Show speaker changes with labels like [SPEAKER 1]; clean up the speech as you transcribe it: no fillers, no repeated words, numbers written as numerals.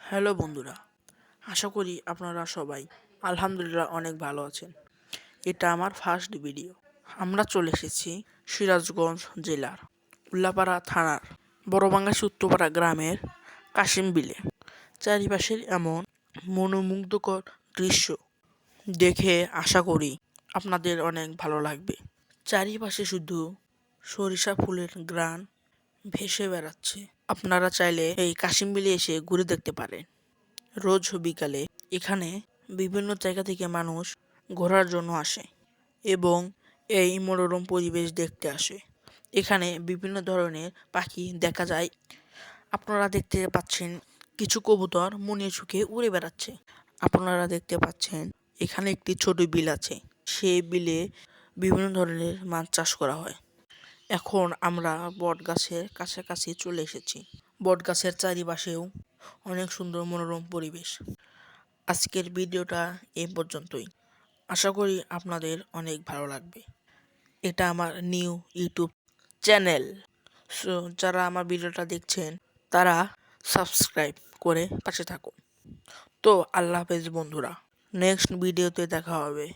[SPEAKER 1] Hello বন্ধুরা, আশা করি আপনারা সবাই আলহামদুলিল্লাহ অনেক ভালো আছেন। এটা আমার ফার্স্ট ভিডিও। আমরা চলে এসেছি সিরাজগঞ্জ জেলার উল্লাপাড়া থানার বড়বাঙ্গাসী উত্তরপাড়া গ্রামের কাশিম বিলে। চারিপাশের এমন মনোমুগ্ধকর দৃশ্য দেখে আশা করি আপনাদের অনেক ভালো লাগবে। চারিপাশে শুধু সরিষা ফুলের ঘ্রাণ ভেসে বেড়াচ্ছে। আপনারা চাইলে এই কাশিম বিলে এসে ঘুরে দেখতে পারেন। রোজ বিকালে এখানে বিভিন্ন জায়গা থেকে মানুষ ঘোরার জন্য আসে এবং এই মনোরম পরিবেশ দেখতে আসে। এখানে বিভিন্ন ধরনের পাখি দেখা যায়। আপনারা দেখতে পাচ্ছেন কিছু কবুতর মনে সুখে উড়ে বেড়াচ্ছে। আপনারা দেখতে পাচ্ছেন এখানে একটি ছোট বিল আছে। সেই বিলে বিভিন্ন ধরনের মাছ চাষ করা হয়। এখন আমরা বট গাছের কাছাকাছি চলে এসেছি। বট গাছের চারিপাশেও অনেক সুন্দর মনোরম পরিবেশ। আজকের ভিডিওটা এই পর্যন্তই। আশা করি আপনাদের অনেক ভালো লাগবে। এটা আমার নিউ ইউটিউব চ্যানেল। সো যারা আমার ভিডিওটা দেখছেন তারা সাবস্ক্রাইব করে পাশে থাকুন। তো আল্লাহ হাফেজ বন্ধুরা, নেক্সট ভিডিওতে দেখা হবে।